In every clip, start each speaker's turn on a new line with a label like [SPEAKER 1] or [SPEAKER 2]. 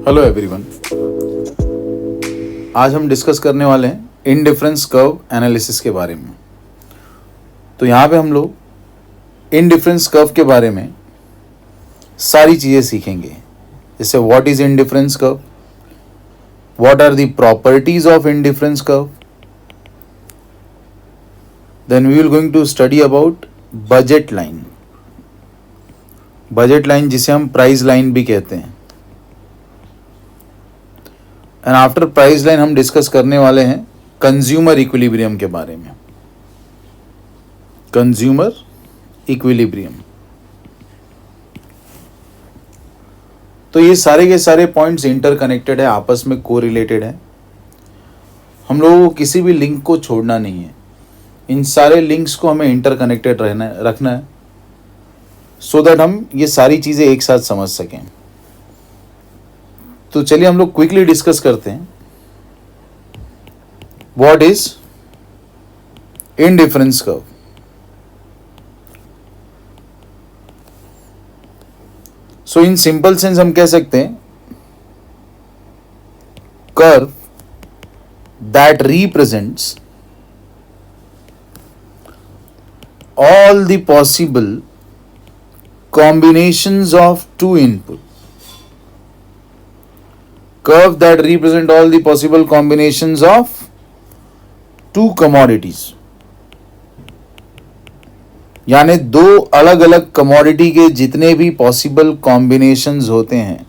[SPEAKER 1] Hello everyone. आज हम discuss करने वाले हैं इनडिफरेंस कर्व एनालिसिस के बारे में। तो यहाँ पे हम लोग इनडिफरेंस कर्व के बारे में सारी चीज़ें सीखेंगे, जैसे what is indifference curve, what are the properties of indifference curve, then we will going to study about budget line, जिसे हम प्राइस लाइन भी कहते हैं। एंड आफ्टर प्राइस लाइन हम डिस्कस करने वाले हैं कंज्यूमर इक्विलिब्रियम के बारे में। कंज्यूमर इक्विलिब्रियम, तो ये सारे के सारे पॉइंट्स इंटरकनेक्टेड है, आपस में कोरिलेटेड है। हम लोगों को किसी भी लिंक को छोड़ना नहीं है, इन सारे लिंक्स को हमें इंटरकनेक्टेड रखना है सो दैट हम ये सारी चीज़ें एक साथ समझ सकें। तो चलिए हम लोग क्विकली डिस्कस करते हैं what is indifference curve. So in simple sense हम कह सकते हैं curve that represents all the possible combinations of two input. Curve that represent all the possible combinations of two commodities. यानी दो अलग अलग कमोडिटी के जितने भी पॉसिबल कॉम्बिनेशंस होते हैं,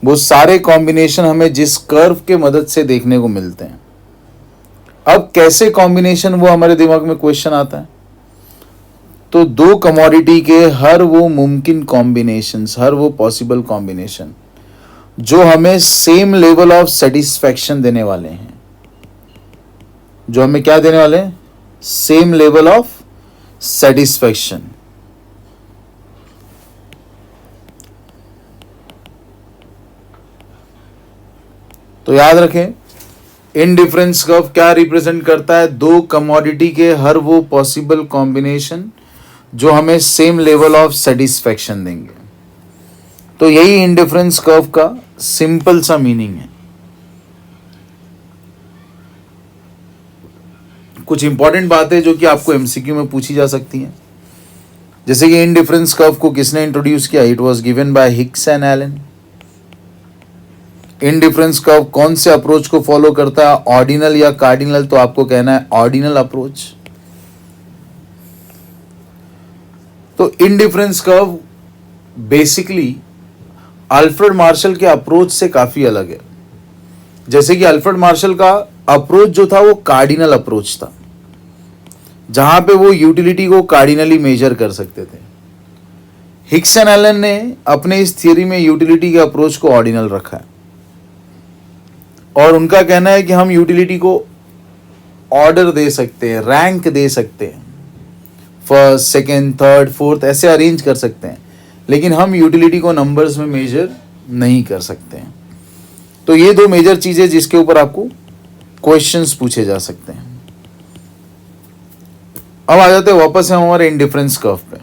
[SPEAKER 1] वो सारे कॉम्बिनेशन हमें जिस कर्व के मदद से देखने को मिलते हैं। अब कैसे कॉम्बिनेशन, वो हमारे दिमाग में क्वेश्चन आता है। तो दो कमोडिटी के हर वो मुमकिन कॉम्बिनेशंस, हर वो पॉसिबल कॉम्बिनेशन जो हमें सेम लेवल ऑफ सेटिस्फैक्शन देने वाले हैं, जो हमें क्या देने वाले हैं, सेम लेवल ऑफ सेटिस्फैक्शन। तो याद रखें, इनडिफरेंस कर्व क्या रिप्रेजेंट करता है, दो कमोडिटी के हर वो पॉसिबल कॉम्बिनेशन जो हमें सेम लेवल ऑफ सेटिस्फैक्शन देंगे। तो यही इनडिफरेंस कर्व का सिंपल सा मीनिंग है। कुछ इंपॉर्टेंट बातें जो कि आपको एमसीक्यू में पूछी जा सकती हैं, जैसे कि इनडिफरेंस कर्व को किसने इंट्रोड्यूस किया, it was given by Hicks and Allen. Indifference curve कौन से अप्रोच को फॉलो करता है, ऑर्डिनल या कार्डिनल, तो आपको कहना है ऑर्डिनल अप्रोच। तो indifference curve basically Alfred Marshall के अप्रोच से काफी अलग है। जैसे कि अल्फ्रेड मार्शल का अप्रोच जो था वो कार्डिनल अप्रोच था, जहां पे वो यूटिलिटी को कार्डिनली मेजर कर सकते थे। हिक्स एंड एलन ने अपने इस थियरी में यूटिलिटी के अप्रोच को ऑर्डिनल रखा है, और उनका कहना है कि हम यूटिलिटी को ऑर्डर दे सकते हैं, रैंक दे सकते हैं, फर्स्ट, सेकेंड, थर्ड, फोर्थ ऐसे अरेंज कर सकते हैं, लेकिन हम यूटिलिटी को नंबर्स में मेजर नहीं कर सकते हैं। तो ये दो मेजर चीजें जिसके ऊपर आपको क्वेश्चंस पूछे जा सकते हैं। अब आ जाते हैं वापस से हमारे इनडिफरेंस कर्व पे।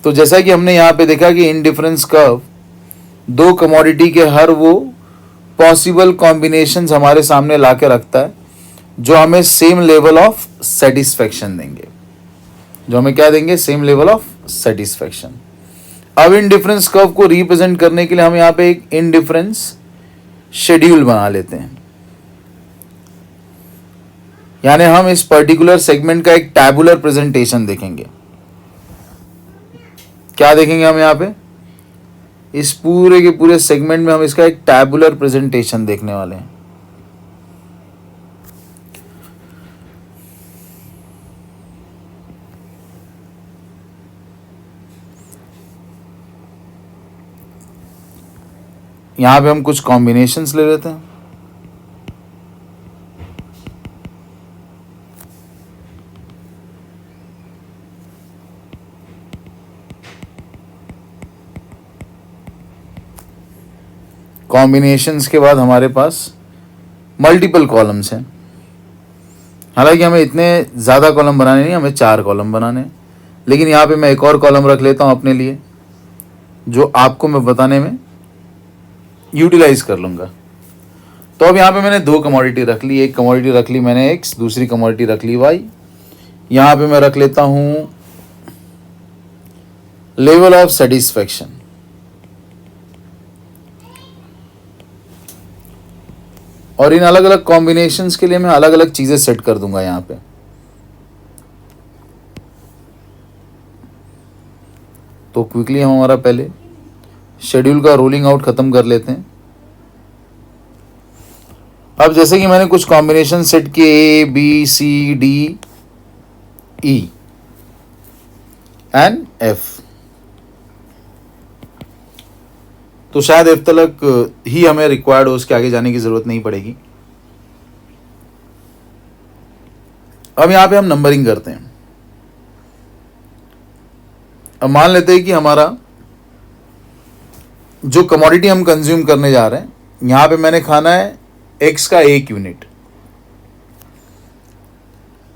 [SPEAKER 1] तो जैसा कि हमने यहाँ पे देखा कि इनडिफरेंस कर्व दो कमोडिटी के हर वो पॉसिबल कॉम्बिनेशंस हमारे सामने ला के रखता है जो हमें सेम लेवल ऑफ सेटिस्फैक्शन देंगे, जो हमें क्या देंगे, सेम लेवल ऑफ सेटिस्फैक्शन। अब इनडिफरेंस कर्व को रिप्रेजेंट करने के लिए हम यहाँ पे एक इनडिफरेंस शेड्यूल बना लेते हैं, यानी हम इस पर्टिकुलर सेगमेंट का एक टैबुलर प्रेजेंटेशन देखेंगे। क्या देखेंगे हम यहाँ पे, इस पूरे के पूरे सेगमेंट में हम इसका एक टैबुलर प्रेजेंटेशन देखने वाले हैं। यहां पे हम कुछ कॉम्बिनेशंस ले लेते हैं। कॉम्बिनेशंस के बाद हमारे पास मल्टीपल कॉलम्स हैं। हालांकि हमें इतने ज़्यादा कॉलम बनाने नहीं, हमें 4 कॉलम बनाने हैं, लेकिन यहाँ पे मैं एक और कॉलम रख लेता हूँ अपने लिए, जो आपको मैं बताने में यूटिलाइज कर लूँगा। तो अब यहाँ पे मैंने दो कमोडिटी रख ली, एक कमोडिटी रख ली मैंने एक्स, दूसरी कमोडिटी रख ली वाई। यहाँ पे मैं रख लेता हूँ लेवल ऑफ सेटिस्फैक्शन। और इन अलग अलग कॉम्बिनेशंस के लिए मैं अलग अलग चीज़ें सेट कर दूंगा यहाँ पे। तो क्विकली हम हमारा पहले शेड्यूल का रोलिंग आउट ख़त्म कर लेते हैं। अब जैसे कि मैंने कुछ कॉम्बिनेशन सेट किए A B C D E and F, तो शायद एफ तक ही हमें रिक्वायर्ड हो, उसके आगे जाने की ज़रूरत नहीं पड़ेगी। अब यहाँ पे हम नंबरिंग करते हैं। अब मान लेते हैं कि हमारा जो कमोडिटी हम कंज्यूम करने जा रहे हैं, यहाँ पे मैंने खाना है एक्स का 1 यूनिट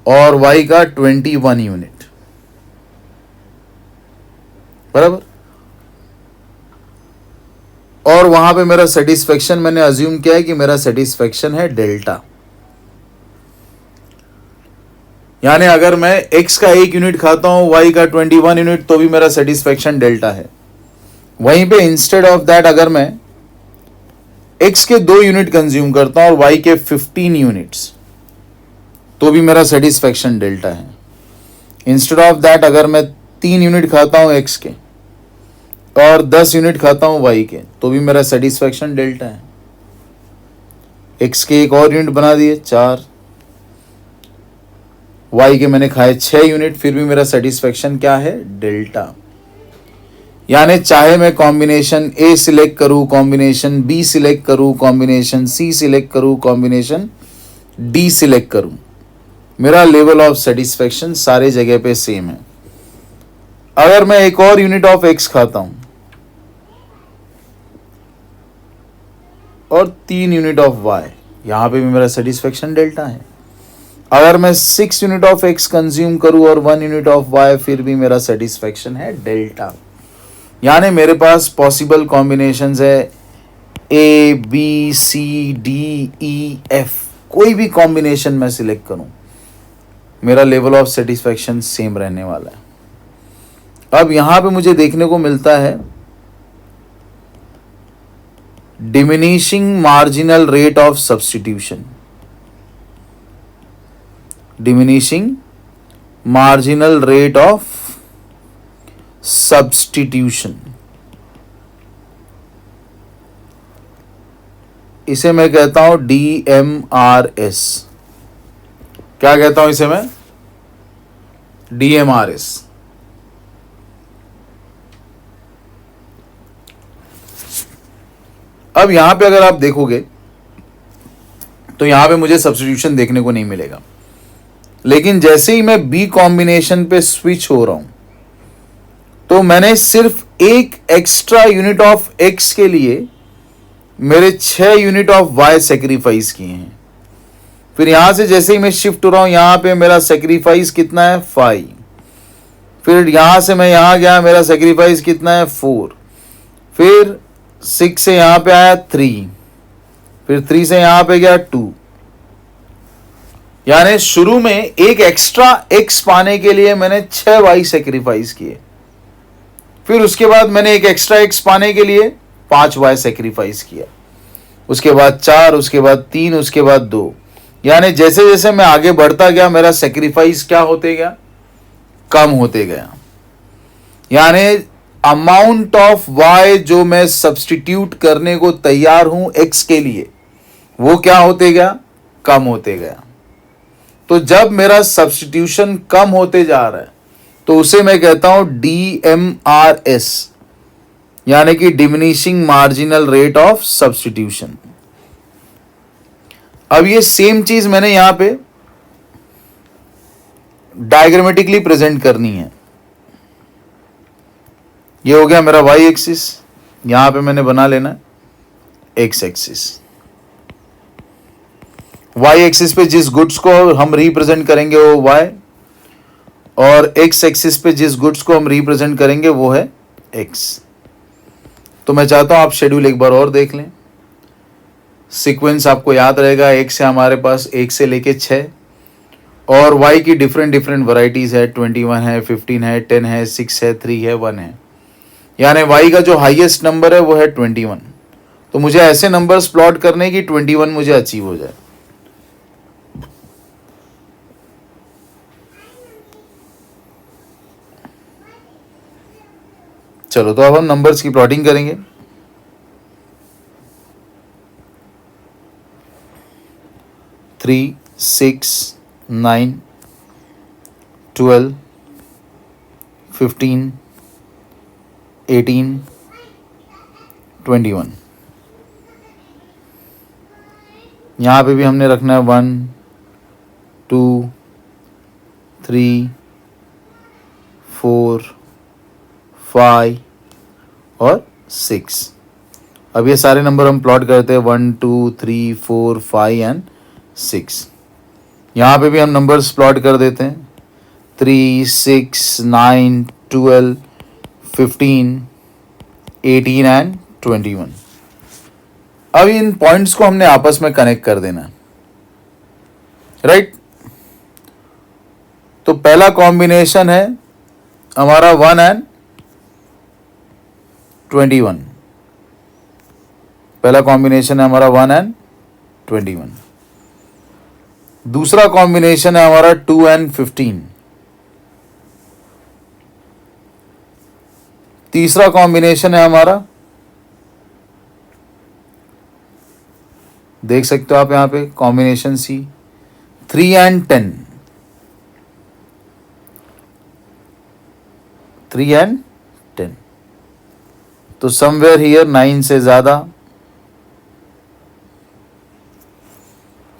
[SPEAKER 1] और वाई का 21 यूनिट, बराबर। और वहां पे मेरा सेटिस्फेक्शन मैंने अज्यूम किया है कि मेरा सेटिस्फेक्शन है डेल्टा, यानी अगर मैं x का 1 यूनिट खाता हूं, y का 21 यूनिट, तो भी मेरा सेटिस्फेक्शन डेल्टा है। वहीं पे इंस्टेड ऑफ दैट अगर मैं x के 2 यूनिट कंज्यूम करता हूं और y के 15 यूनिट्स, तो भी मेरा सेटिस्फेक्शन डेल्टा है। इंस्टेड ऑफ दैट अगर मैं 3 यूनिट खाता हूं x के और 10 यूनिट खाता हूं y के, तो भी मेरा सेटिस्फेक्शन डेल्टा है। x के एक और यूनिट बना दिए 4, y के मैंने खाए 6 यूनिट, फिर भी मेरा सेटिस्फेक्शन क्या है? डेल्टा। यानी चाहे मैं कॉम्बिनेशन ए सिलेक्ट करूं, कॉम्बिनेशन बी सिलेक्ट करूं, कॉम्बिनेशन सी सिलेक्ट करूं, कॉम्बिनेशन डी सिलेक्ट करूं, मेरा लेवल ऑफ सेटिस्फेक्शन सारे जगह पे सेम है। अगर मैं एक और यूनिट ऑफ एक्स खाता हूं और 3 यूनिट ऑफ वाई, यहां पे भी मेरा सेटिस्फेक्शन डेल्टा है। अगर मैं 6 यूनिट ऑफ एक्स कंज्यूम करूं और 1 यूनिट ऑफ वाई, फिर भी मेरा सेटिस्फेक्शन है डेल्टा। यानी मेरे पास पॉसिबल कॉम्बिनेशंस है A B C D E F, कोई भी कॉम्बिनेशन मैं सिलेक्ट करूं, मेरा लेवल ऑफ सेटिस्फेक्शन सेम रहने वाला है। अब यहां पे मुझे देखने को मिलता है diminishing marginal rate of substitution, diminishing marginal rate of substitution, इसे मैं कहता हूं DMRS। क्या कहता हूं इसे मैं? DMRS। अब यहां पे अगर आप देखोगे तो यहां पे मुझे सब्स्टिट्यूशन देखने को नहीं मिलेगा, लेकिन जैसे ही मैं बी कॉम्बिनेशन पे स्विच हो रहा हूं, तो मैंने सिर्फ एक एक्स्ट्रा यूनिट ऑफ एक्स के लिए मेरे 6 यूनिट ऑफ वाई सेक्रीफाइस किए हैं। फिर यहां से जैसे ही मैं शिफ्ट हो रहा हूं, यहां पे मेरा सेक्रीफाइस कितना है? 5। फिर यहां से मैं यहां गया, मेरा सेक्रीफाइस कितना है? 4। फिर 6 से यहां पे आया 3, फिर 3 से यहां पे गया 2। यानी शुरू में एक एक्स्ट्रा एक्स पाने के लिए मैंने 6 वाई सेक्रीफाइस किए, फिर उसके बाद मैंने एक एक्स्ट्रा एक्स पाने के लिए 5 वाई सेक्रीफाइस किया, उसके बाद 4, उसके बाद 3, उसके बाद 2। यानी जैसे जैसे मैं आगे बढ़ता गया, मेरा सेक्रीफाइस क्या होते गया? कम होते गया। यानी अमाउंट ऑफ वाई जो मैं सब्स्टिट्यूट करने को तैयार हूं एक्स के लिए, वो क्या होते गया? कम होते गया। तो जब मेरा सब्स्टिट्यूशन कम होते जा रहा है, तो उसे मैं कहता हूं DMRS, यानी कि diminishing marginal rate of substitution. अब ये सेम चीज मैंने यहां पे डायग्रामेटिकली प्रेजेंट करनी है। ये हो गया मेरा वाई एक्सिस, यहां पे मैंने बना लेना एक्स एक्सिस। वाई एक्सिस पे जिस गुड्स को हम रिप्रेजेंट करेंगे वो वाई, और एक्स एक्सिस पे जिस गुड्स को हम रिप्रेजेंट करेंगे वो है एक्स। तो मैं चाहता हूं आप शेड्यूल एक बार और देख लें। सीक्वेंस आपको याद रहेगा, एक से हमारे पास 1 से लेके 6, और y की डिफरेंट डिफरेंट वैरायटीज़ है, 21 है, 15 है, 10 है, 6 है, 3 है, 1 है। यानी y का जो हाईएस्ट नंबर है वो है 21। तो मुझे ऐसे नंबर्स प्लॉट करने की 21 मुझे अचीव हो जाए। चलो, तो अब हम नंबर्स की प्लॉटिंग करेंगे। थ्री, 6, 9, 12, 15, 18, 21। यहाँ पे भी हमने रखना है 1, 2, 3, 4, 5 और 6। अब ये सारे नंबर हम प्लॉट करते हैं, 1, 2, 3, 4, 5 एंड 6। यहाँ पे भी हम नंबर्स प्लॉट कर देते हैं, 3, 6, 9, 12, 15, 18 एंड 21। अब इन पॉइंट्स को हमने आपस में कनेक्ट कर देना है, राइट। तो पहला कॉम्बिनेशन है हमारा 1 एंड 21। पहला कॉम्बिनेशन है हमारा 1 एंड 21। दूसरा कॉम्बिनेशन है हमारा 2 एंड 15। तीसरा कॉम्बिनेशन है हमारा, देख सकते हो आप यहां पे कॉम्बिनेशन सी, 3 एंड 10। 3 एंड 10। तो समवेयर हियर 9 से ज्यादा।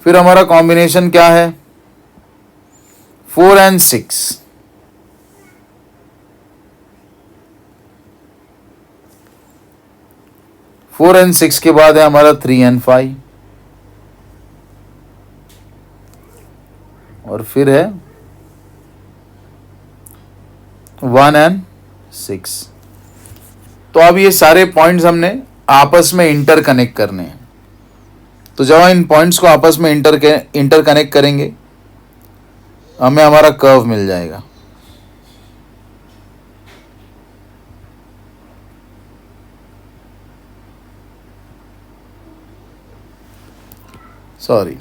[SPEAKER 1] फिर हमारा कॉम्बिनेशन क्या है, 4 एंड 6। 4 एंड 6 के बाद है हमारा 3 एंड 5, और फिर है 1 एंड 6। तो अब ये सारे पॉइंट्स हमने आपस में इंटर कनेक्ट करने हैं। तो जब हम इन पॉइंट्स को आपस में इंटर कनेक्ट करेंगे, हमें हमारा कर्व मिल जाएगा। सॉरी,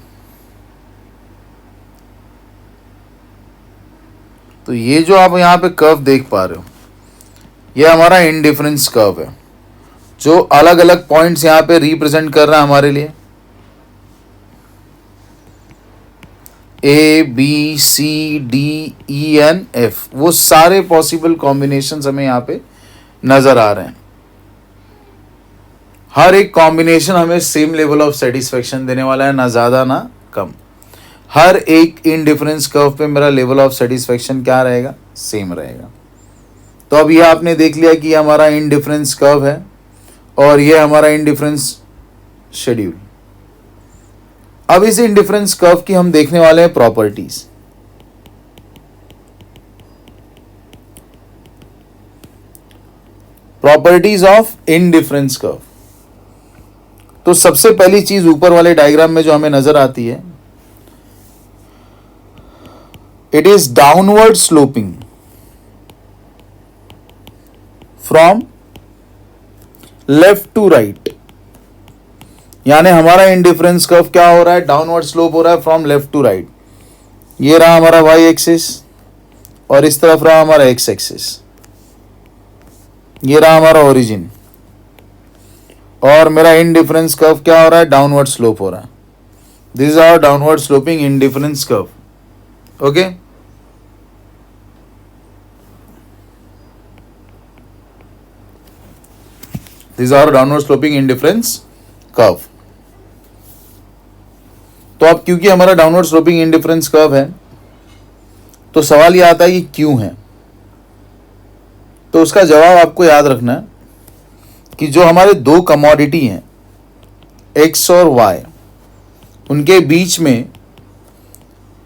[SPEAKER 1] तो ये जो आप यहां पे कर्व देख पा रहे हो, ये हमारा इंडिफरेंस कर्व है, जो अलग अलग पॉइंट्स यहां पे रिप्रेजेंट कर रहा है हमारे लिए। A, B, C, D, E and F, वो सारे पॉसिबल कॉम्बिनेशंस हमें यहाँ पे नजर आ रहे हैं। हर एक कॉम्बिनेशन हमें सेम लेवल ऑफ सेटिस्फेक्शन देने वाला है, ना ज़्यादा ना कम। हर एक इनडिफरेंस कर्व पे मेरा लेवल ऑफ सेटिस्फेक्शन क्या रहेगा, सेम रहेगा। तो अब ये आपने देख लिया कि ये हमारा इनडिफरेंस कर्व है और ये हमारा इनडिफरेंस शेड्यूल। अब इस इनडिफरेंस कर्व की हम देखने वाले हैं properties. Properties of indifference curve. तो सबसे पहली चीज ऊपर वाले डायग्राम में जो हमें नजर आती है, it is downward sloping from left to right. यानी हमारा इंडिफरेंस कर्व क्या हो रहा है, डाउनवर्ड स्लोप हो रहा है फ्रॉम लेफ्ट टू राइट। ये रहा हमारा y एक्सिस और इस तरफ रहा हमारा x एक्सिस। ये रहा हमारा ओरिजिन और मेरा इंडिफरेंस कर्व क्या हो रहा है, डाउनवर्ड स्लोप हो रहा है। This is our downward sloping indifference curve. Okay, this is our downward sloping indifference curve. तो अब क्योंकि हमारा डाउनवर्ड स्लोपिंग इंडिफरेंस कर्व है, तो सवाल यह आता है कि क्यों है। तो उसका जवाब आपको याद रखना है कि जो हमारे दो कमोडिटी हैं x और y, उनके बीच में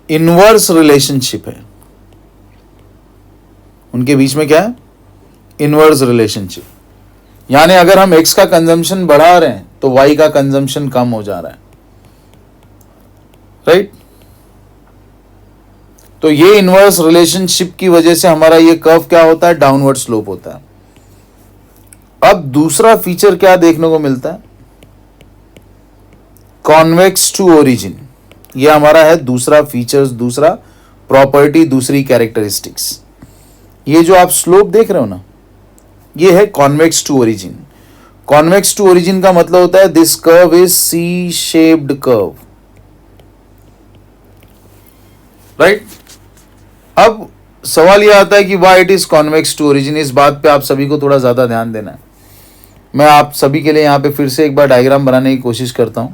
[SPEAKER 1] इनवर्स रिलेशनशिप है। उनके बीच में क्या है, इनवर्स रिलेशनशिप। यानी अगर हम x का कंजम्पशन बढ़ा रहे हैं तो वाई का कंजम्पशन कम हो जा रहा है, राइट। तो ये इनवर्स रिलेशनशिप की वजह से हमारा ये कर्व क्या होता है, डाउनवर्ड स्लोप होता है। अब दूसरा फीचर क्या देखने को मिलता है, कॉन्वेक्स टू ओरिजिन। ये हमारा है दूसरा फीचर्स, दूसरा प्रॉपर्टी, दूसरी कैरेक्टरिस्टिक्स। ये जो आप स्लोप देख रहे हो ना, ये है convex to origin. Convex to origin का मतलब होता है this curve is C shaped curve, right. अब सवाल यह आता है कि why it is convex to origin. इस बात पे आप सभी को थोड़ा ज्यादा ध्यान देना है। मैं आप सभी के लिए यहां पे फिर से एक बार डायग्राम बनाने की कोशिश करता हूं।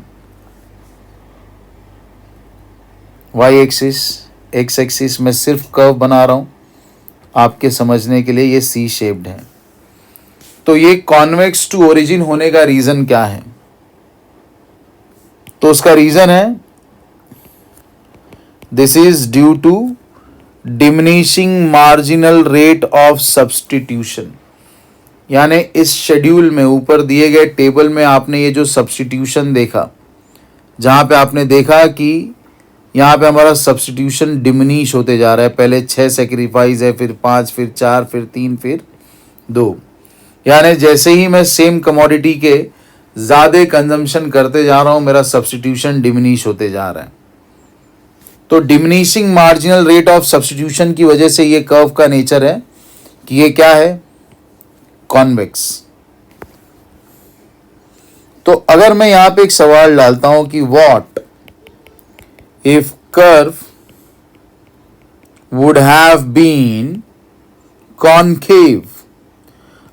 [SPEAKER 1] वाई एक्सिस, एक्स एक्सिस में सिर्फ कर्व बना रहा हूं आपके समझने के लिए। ये सी शेप्ड है। तो ये कॉन्वेक्स टू ओरिजिन होने का रीजन क्या है, तो उसका रीजन है this is due to diminishing marginal rate of substitution. यानी इस शेड्यूल में ऊपर दिए गए टेबल में आपने ये जो सब्स्टिट्यूशन देखा, जहां पे आपने देखा कि यहाँ पे हमारा सब्स्टिट्यूशन डिमिनिश होते जा रहा है। पहले 6 सेक्रीफाइस है, फिर 5, फिर 4, फिर 3, फिर 2। यानी जैसे ही मैं सेम कमोडिटी के ज़्यादा कंजम्पशन करते जा रहा हूँ, मेरा सब्स्टिट्यूशन डिमिनिश होते जा रहा है। तो diminishing marginal rate of substitution की वजह से ये कर्व का नेचर है कि ये क्या है, कॉन्वेक्स। तो अगर मैं यहाँ पे एक सवाल डालता हूँ कि what if curve would have been concave,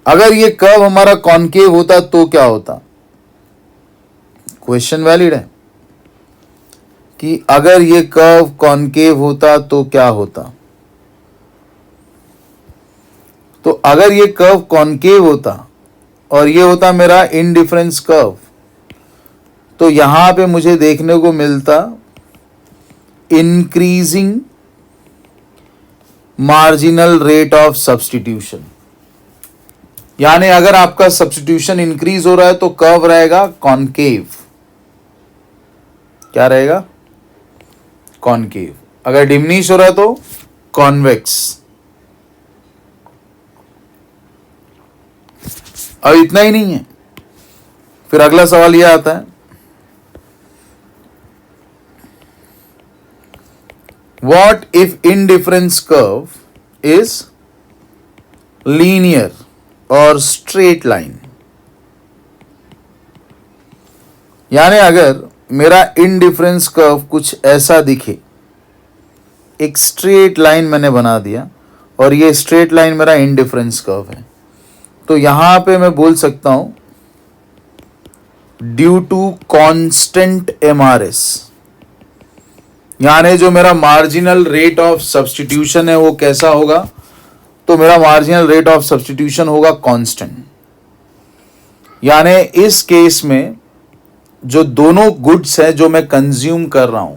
[SPEAKER 1] अगर ये कर्व हमारा कॉन्केव होता तो क्या होता। क्वेश्चन वैलिड है कि अगर ये कर्व कॉन्केव होता तो क्या होता। तो अगर ये कर्व कॉन्केव होता और ये होता मेरा इनडिफरेंस कर्व, तो यहां पे मुझे देखने को मिलता increasing marginal rate of substitution. यानी अगर आपका सब्स्टिट्यूशन इंक्रीज हो रहा है तो कर्व रहेगा कॉन्केव। क्या रहेगा, कॉन्केव। अगर डिमिनिश हो रहा है तो कॉन्वेक्स। अब इतना ही नहीं है, फिर अगला सवाल यह आता है what if indifference curve is linear or straight line। यानी अगर मेरा इंडिफरेंस कर्व कुछ ऐसा दिखे, एक स्ट्रेट लाइन मैंने बना दिया और ये स्ट्रेट लाइन मेरा इंडिफरेंस कर्व है, तो यहां पे मैं बोल सकता हूं ड्यू टू कांस्टेंट एमआरएस। यानी जो मेरा मार्जिनल रेट ऑफ सब्स्टिट्यूशन है वो कैसा होगा, तो मेरा मार्जिनल रेट ऑफ सब्स्टिट्यूशन होगा कांस्टेंट। यानी इस केस में जो दोनों गुड्स हैं जो मैं कंज्यूम कर रहा हूं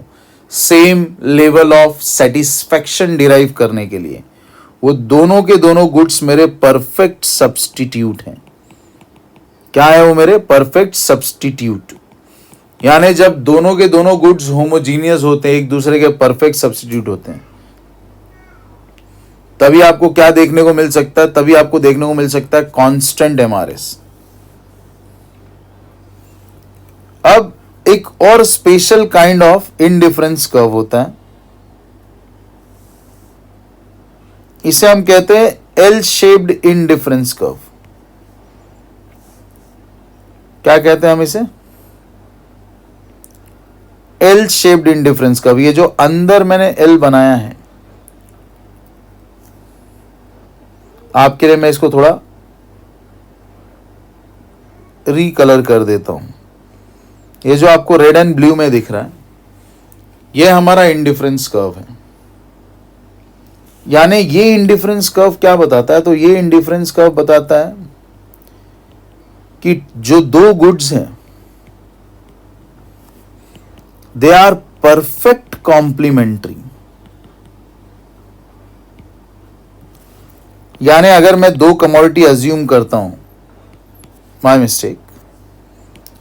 [SPEAKER 1] same level of satisfaction derive करने के लिए, वो दोनों के दोनों गुड्स मेरे परफेक्ट सब्स्टिट्यूट हैं। क्या है वो, मेरे परफेक्ट सब्स्टिट्यूट। यानी जब दोनों के दोनों गुड्स होमोजीनियस होते हैं, एक दूसरे के परफेक्ट सब्स्टिट्यूट होते हैं, तभी आपको क्या देखने को मिल सकता है, तभी आपको देखने को मिल सकता है कांस्टेंट एमआरएस। अब एक और special kind of indifference curve होता है, इसे हम कहते हैं एल शेप्ड इनडिफरेंस कर्व। क्या कहते हैं हम इसे, एल शेप्ड इनडिफरेंस कर्व। ये जो अंदर मैंने एल बनाया है, आपके लिए मैं इसको थोड़ा रिकलर कर देता हूं। ये जो आपको रेड एंड ब्लू में दिख रहा है, ये हमारा इनडिफरेंस कर्व है। यानी ये इनडिफरेंस कर्व क्या बताता है, तो ये इनडिफरेंस कर्व बताता है कि जो दो गुड्स हैं दे आर परफेक्ट कॉम्प्लीमेंट्री। यानी अगर मैं दो कमोडिटी अज्यूम करता हूं, माय मिस्टेक,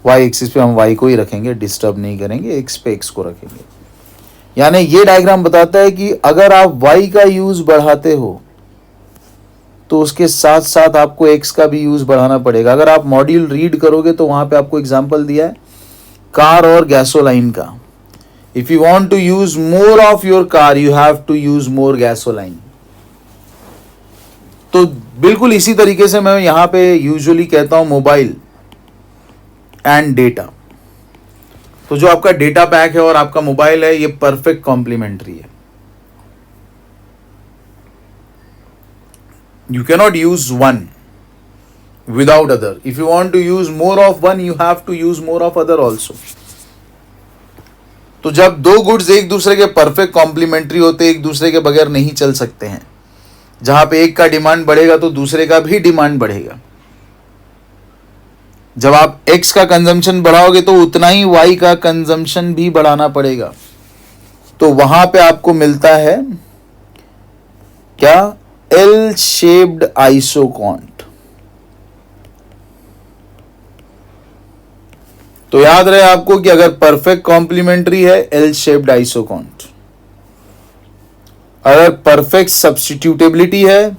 [SPEAKER 1] वाई एक्सिस पे हम वाई को ही रखेंगे, डिस्टर्ब नहीं करेंगे, एक्स पे एक्स को रखेंगे। यानी ये डायग्राम बताता है कि अगर आप वाई का यूज बढ़ाते हो तो उसके साथ साथ आपको एक्स का भी यूज बढ़ाना पड़ेगा। अगर आप मॉड्यूल रीड करोगे तो वहां पे आपको एग्जांपल दिया है कार और गैसोलाइन का। If you want to use more of your car you have to use more gasoline. तो बिल्कुल इसी तरीके से मैं यहां पे यूजुअली कहता हूं मोबाइल एंड डेटा। तो जो आपका डेटा पैक है और आपका मोबाइल है ये परफेक्ट कॉम्प्लीमेंट्री है। You cannot use one without other. If you want to use more of one, you have to use more of other also. तो जब दो गुड्स एक दूसरे के परफेक्ट कॉम्प्लीमेंट्री होते, एक दूसरे के बगैर नहीं चल सकते हैं। जहां पे एक का डिमांड बढ़ेगा तो दूसरे का भी डिमांड बढ़ेगा। जब आप एक्स का कंजम्पशन बढ़ाओगे तो उतना ही वाई का कंजम्पशन भी बढ़ाना पड़ेगा। तो वहां पे आपको मिलता है क्या? L shaped isoquant. तो याद रहे आपको कि अगर परफेक्ट कॉम्प्लीमेंट्री है एल शेप्ड आइसोकॉन्ट, अगर परफेक्ट सब्स्टिट्यूटेबिलिटी है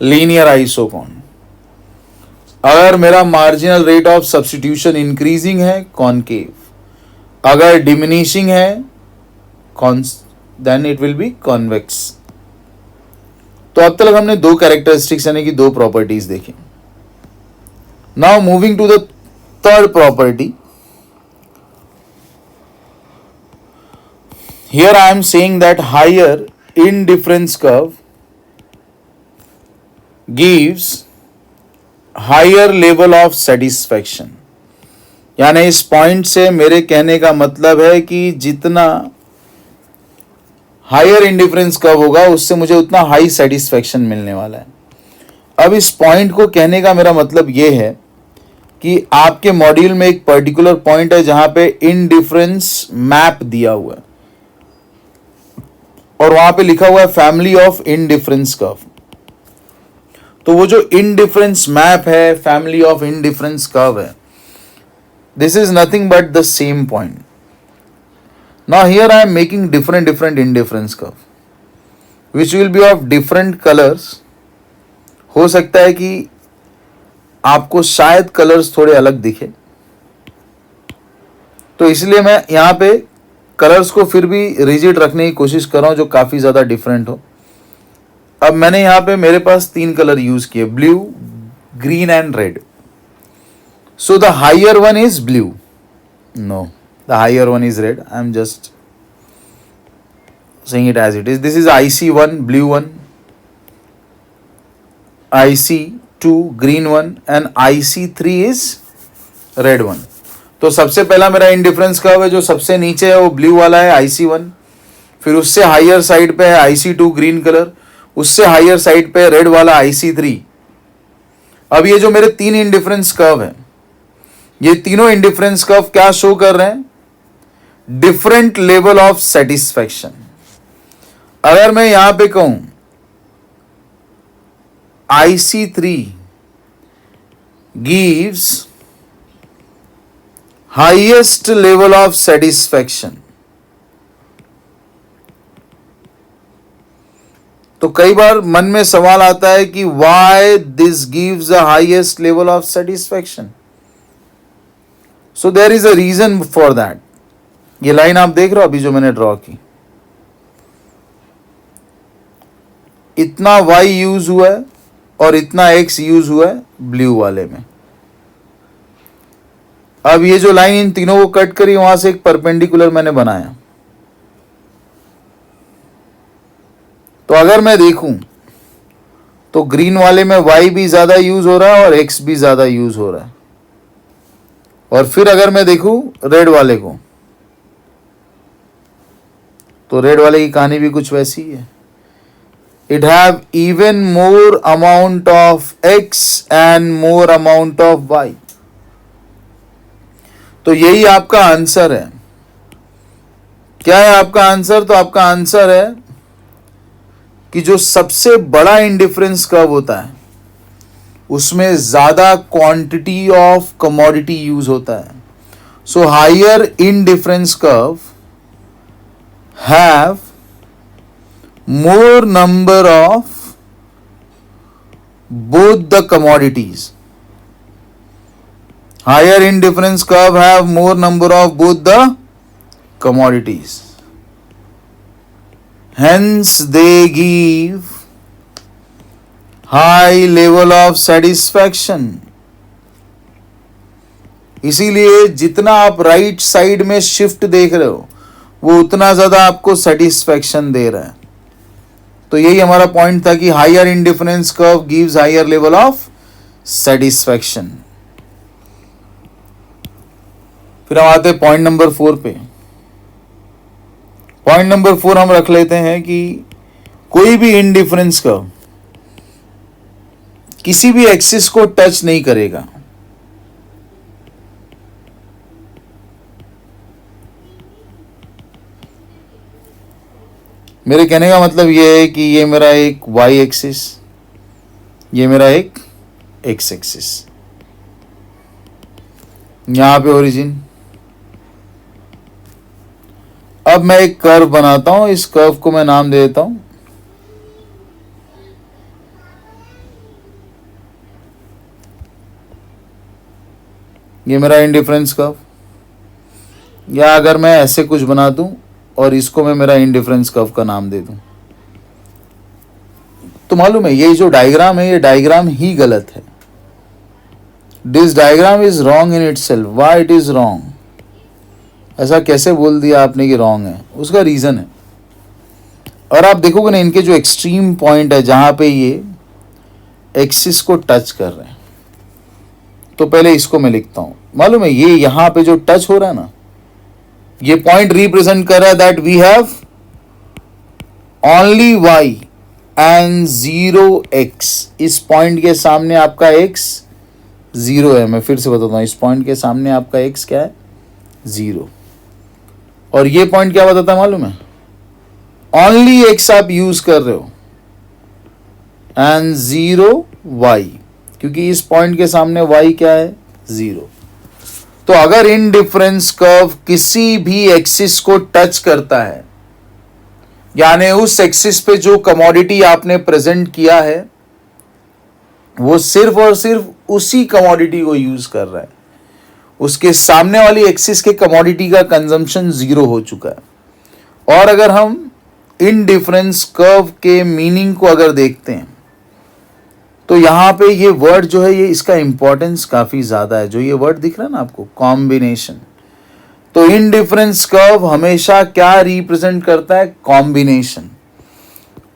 [SPEAKER 1] लीनियर आइसोकॉन्ट, अगर मेरा marginal rate of substitution increasing है कॉनकेव, अगर डिमिनिशिंग है then it will be convex. तो अब तक हमने दो कैरेक्टरिस्टिक्स यानी कि दो प्रॉपर्टीज देखी। Now moving to the third property, here I am saying that higher indifference curve gives higher level of satisfaction. यानी इस पॉइंट से मेरे कहने का मतलब है कि जितना हायर इंडिफरेंस कर्व होगा उससे मुझे उतना हाई सेटिस्फैक्शन मिलने वाला है। अब इस पॉइंट को कहने का मेरा मतलब यह है कि आपके मॉड्यूल में एक पर्टिकुलर पॉइंट है जहां पे इंडिफरेंस मैप दिया हुआ है और वहां पे लिखा हुआ है फैमिली ऑफ इंडिफरेंस कर्व। तो वो जो इंडिफरेंस मैप है, फैमिली ऑफ इंडिफरेंस कर्व है, this is nothing but the same point. Now here I am making different indifference curve which will be of different colors। हो सकता है कि आपको शायद कलर्स थोड़े अलग दिखे, तो इसलिए मैं यहाँ पे कलर्स को फिर भी रिजिड रखने की कोशिश कर रहा हूँ जो काफ़ी ज़्यादा डिफरेंट हो। अब मैंने यहाँ पे मेरे पास तीन कलर यूज़ किए, blue, green and red. So the higher one is blue, no, the higher one is red. I am just saying it as it is. This is IC1 blue one, IC2 green one and IC3 is red one। तो सबसे पहला मेरा indifference curve है जो सबसे नीचे है वो ब्लू वाला है IC1, फिर उससे हायर साइड पे है IC2 ग्रीन कलर, उससे हायर साइड पे रेड वाला IC3। अब ये जो मेरे तीन इंडिफरेंस कर्व है, ये तीनों इंडिफरेंस कर्व क्या शो कर रहे हैं? Different level of satisfaction. अगर मैं यहां पे कहूं IC3 gives highest level of satisfaction, तो कई बार मन में सवाल आता है कि why this gives the highest level of satisfaction. So there is a reason for that. ये लाइन आप देख रहे हो अभी जो मैंने ड्रॉ की, इतना y यूज हुआ है और इतना x यूज हुआ है ब्लू वाले में। अब ये जो लाइन इन तीनों को कट करी वहां से एक परपेंडिकुलर मैंने बनाया। तो अगर मैं देखूं तो ग्रीन वाले में y भी ज्यादा यूज हो रहा है और x भी ज्यादा यूज हो रहा है। और फिर अगर मैं देखूं रेड वाले को तो रेड वाले की कहानी भी कुछ वैसी ही है। It have even more amount of x and more amount of y। तो यही आपका आंसर है। क्या है आपका आंसर? तो आपका आंसर है कि जो सबसे बड़ा इंडिफरेंस कर्व होता है उसमें ज़्यादा क्वांटिटी ऑफ कमोडिटी यूज होता है. So higher indifference curve have more number of both the commodities. Higher indifference curve have more number of both the commodities. Hence they give high level of satisfaction. इसीलिए जितना आप right side में shift देख रहे हो वो उतना ज्यादा आपको सेटिस्फैक्शन दे रहा है. तो यही हमारा पॉइंट था कि higher indifference curve gives higher level of satisfaction. फिर हम आते हैं पॉइंट नंबर 4 पे. पॉइंट नंबर 4 हम रख लेते हैं कि कोई भी इंडिफरेंस कर्व किसी भी एक्सिस को टच नहीं करेगा. मेरे कहने का मतलब ये है कि ये मेरा एक y एक्सिस, ये मेरा एक x एक्सिस, यहां पे ओरिजिन. अब मैं एक कर्व बनाता हूं, इस कर्व को मैं नाम दे देता हूं ये मेरा इंडिफरेंस कर्व. या अगर मैं ऐसे कुछ बना दूं और इसको मैं मेरा इंडिफरेंस कर्व का नाम दे दूं, तो मालूम है ये जो डायग्राम है ये डायग्राम ही गलत है. This diagram is wrong in itself. Why it is wrong? ऐसा कैसे बोल दिया आपने कि रॉन्ग है? उसका रीजन है. और आप देखोगे ना इनके जो एक्सट्रीम पॉइंट है जहां पे ये एक्सिस को टच कर रहे हैं, तो पहले इसको मैं लिखता हूं. मालूम है ये यहां पे जो टच हो रहा है ना, ये पॉइंट रिप्रेजेंट कर रहा है that we have only y and 0x. इस पॉइंट के सामने आपका x 0 है. मैं फिर से बताता हूं, इस पॉइंट के सामने आपका x क्या है? 0. और ये पॉइंट क्या बताता है मालूम है? ओनली x आप यूज कर रहे हो एंड 0 y, क्योंकि इस पॉइंट के सामने y क्या है? 0. तो अगर इंडिफरेंस कर्व किसी भी एक्सिस को टच करता है, यानी उस एक्सिस पे जो कमोडिटी आपने प्रेजेंट किया है वो सिर्फ और सिर्फ उसी कमोडिटी को यूज कर रहा है, उसके सामने वाली एक्सिस के कमोडिटी का कंजम्पशन 0 हो चुका है. और अगर हम इंडिफरेंस कर्व के मीनिंग को अगर देखते हैं तो यहां पे ये वर्ड जो है ये इसका इंपॉर्टेंस काफी ज्यादा है. जो ये वर्ड दिख रहा है ना आपको, कॉम्बिनेशन. तो इंडिफरेंस कर्व हमेशा क्या रिप्रेजेंट करता है? कॉम्बिनेशन.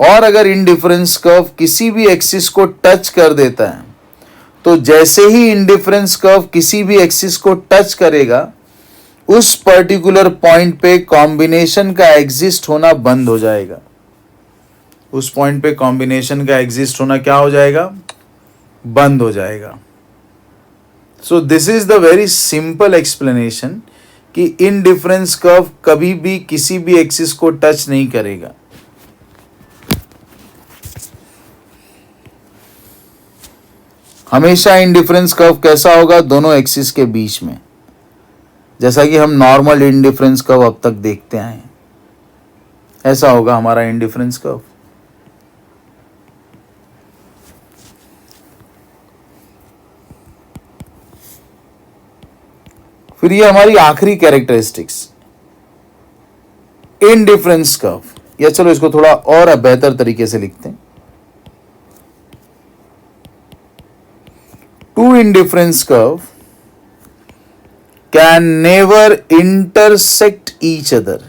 [SPEAKER 1] और अगर इंडिफरेंस कर्व किसी भी एक्सिस को टच कर देता है तो जैसे ही इंडिफरेंस कर्व किसी भी एक्सिस को टच करेगा उस पर्टिकुलर पॉइंट पे कॉम्बिनेशन का एग्जिस्ट होना बंद हो जाएगा. उस पॉइंट पे कॉम्बिनेशन का एग्जिस्ट होना क्या हो जाएगा? बंद हो जाएगा. So this is the very simple explanation कि इंडिफरेंस कर्व कभी भी किसी भी एक्सिस को टच नहीं करेगा. हमेशा इंडिफरेंस कर्व कैसा होगा? दोनों एक्सिस के बीच में, जैसा कि हम नॉर्मल इंडिफरेंस कर्व अब तक देखते आए हैं, ऐसा होगा हमारा इंडिफरेंस कर्व. फिर ये हमारी आखिरी कैरेक्टरिस्टिक्स, इंडिफरेंस कर्व. या चलो इसको थोड़ा और बेहतर तरीके से लिखते हैं. Two indifference curve can never intersect each other.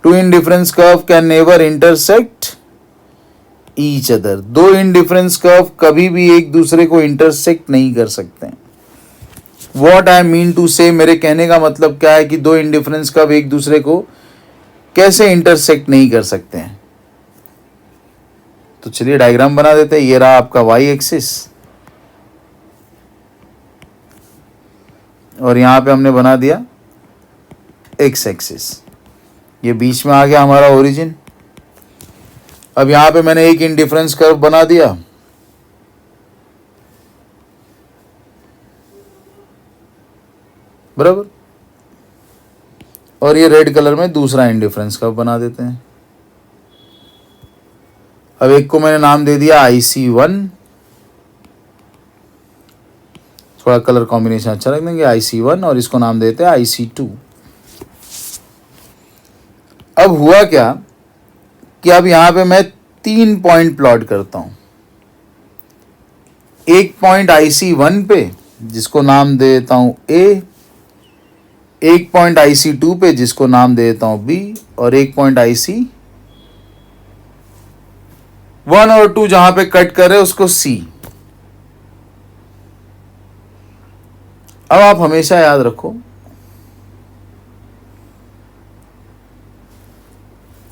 [SPEAKER 1] Two indifference curve can never intersect each other. दो इंडिफरेंस कर्व कभी भी एक दूसरे को इंटरसेक्ट नहीं कर सकते. वॉट आई मीन टू से, मेरे कहने का मतलब क्या है कि दो इंडिफरेंस कर्व एक दूसरे को कैसे इंटरसेक्ट नहीं कर सकते हैं. तो चलिए डायग्राम बना देते हैं. ये रहा आपका y एक्सिस और यहां पे हमने बना दिया x एक्सिस. ये बीच में आ गया हमारा ओरिजिन. अब यहां पे मैंने एक इंडिफरेंस कर्व बना दिया बराबर। और ये रेड कलर में दूसरा इंडिफरेंस कर्व बना देते हैं। अब एक को मैंने नाम दे दिया IC1, थोड़ा कलर कॉम्बिनेशन अच्छा रख देंगे, IC1, और इसको नाम देते हैं IC2। अब हुआ क्या कि अब यहां पे मैं 3 पॉइंट प्लॉट करता हूं। एक पॉइंट IC1 पे जिसको नाम दे देता हूं A, एक पॉइंट IC2 पे जिसको नाम दे देता हूं B, और एक पॉइंट IC1 और 2 जहां पे कट कर रहे उसको C। अब आप हमेशा याद रखो,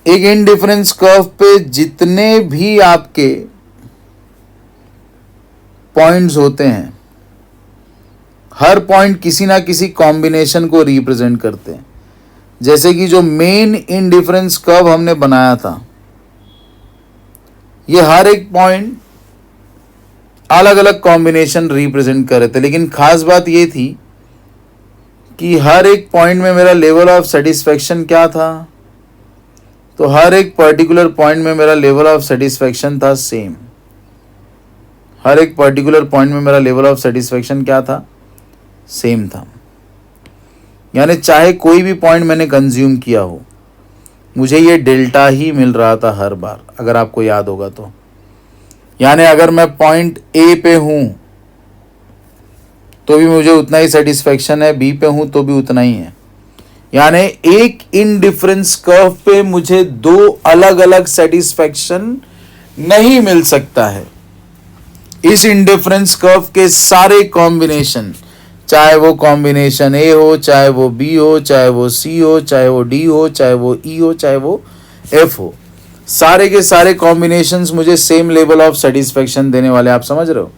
[SPEAKER 1] एक इनडिफरेंस कर्व पे जितने भी आपके पॉइंट्स होते हैं, हर पॉइंट किसी ना किसी कॉम्बिनेशन को रिप्रेजेंट करते हैं। जैसे कि जो मेन इनडिफरेंस कर्व हमने बनाया था, ये हर एक पॉइंट अलग अलग कॉम्बिनेशन रिप्रेजेंट कर रहे थे, लेकिन खास बात ये थी कि हर एक पॉइंट में मेरा लेवल ऑफ सेटिस्फैक्शन क्या था, तो हर एक पर्टिकुलर पॉइंट में मेरा लेवल ऑफ सेटिस्फैक्शन था सेम। हर एक पर्टिकुलर पॉइंट में मेरा लेवल ऑफ सेटिस्फैक्शन क्या था, सेम था। यानी चाहे कोई भी पॉइंट मैंने कंज्यूम किया हो, मुझे ये डेल्टा ही मिल रहा था हर बार, अगर आपको याद होगा तो। यानी अगर मैं पॉइंट ए पे हूं तो भी मुझे उतना ही सेटिस्फैक्शन है, बी पे हूं तो भी उतना ही है। यानी एक इनडिफरेंस कर्व पे मुझे 2 अलग अलग सेटिस्फैक्शन नहीं मिल सकता है। इस इनडिफरेंस कर्व के सारे कॉम्बिनेशन, चाहे वो कॉम्बिनेशन ए हो, चाहे वो बी हो, चाहे वो सी हो, चाहे वो डी हो, चाहे वो ई हो, चाहे वो एफ हो, सारे के सारे कॉम्बिनेशंस मुझे सेम लेवल ऑफ सेटिस्फैक्शन देने वाले। आप समझ रहे हो?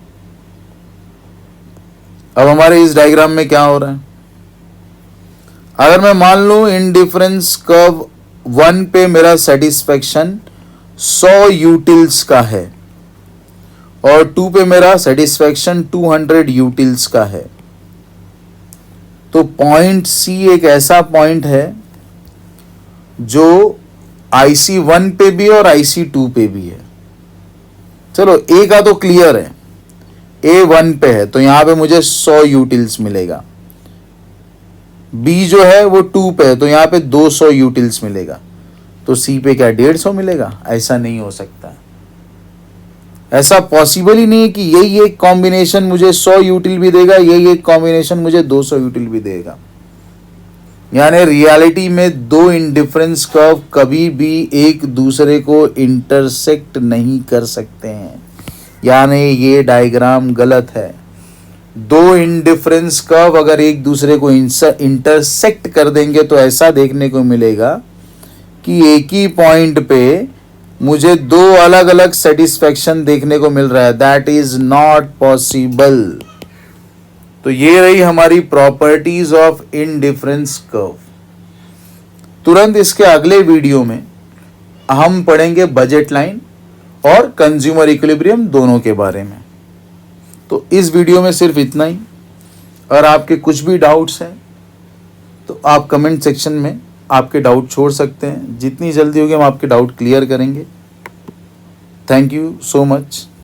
[SPEAKER 1] अब हमारे इस डायग्राम में क्या हो रहा है, अगर मैं मान लूं इनडिफरेंस कर्व 1 पे मेरा सेटिस्फैक्शन 100 यूटिल्स का है और 2 पे मेरा सेटिस्फैक्शन 200 यूटिल्स का है, तो पॉइंट C एक ऐसा पॉइंट है जो IC1 पे भी और IC2 पे भी है। चलो A का तो क्लियर है, A 1 पे है तो यहां पे मुझे 100 यूटिल्स मिलेगा। B जो है वो 2 पे है तो यहां पे 200 यूटिल्स मिलेगा। तो C पे क्या 150 मिलेगा? ऐसा नहीं हो सकता, ऐसा पॉसिबल ही नहीं है कि यही एक कॉम्बिनेशन मुझे 100 यूटिल भी देगा, यही एक कॉम्बिनेशन मुझे 200 यूटिल भी देगा। यानी रियलिटी में 2 इनडिफरेंस कर्व कभी भी एक दूसरे को इंटरसेक्ट नहीं कर सकते हैं। यानी ये डायग्राम गलत है। 2 इनडिफरेंस कर्व अगर एक दूसरे को इंटरसेक्ट कर देंगे तो ऐसा देखने को मिलेगा कि एक ही पॉइंट पे मुझे 2 अलग अलग सेटिस्फैक्शन देखने को मिल रहा है। That is not possible. तो ये रही हमारी प्रॉपर्टीज ऑफ इनडिफरेंस कर्व। तुरंत इसके अगले वीडियो में हम पढ़ेंगे बजट लाइन और कंज्यूमर इक्विलिब्रियम दोनों के बारे में। तो इस वीडियो में सिर्फ इतना ही। और आपके कुछ भी डाउट्स हैं तो आप कमेंट सेक्शन में आपके डाउट छोड़ सकते हैं। जितनी जल्दी होगी हम आपके डाउट क्लियर करेंगे। Thank you so much.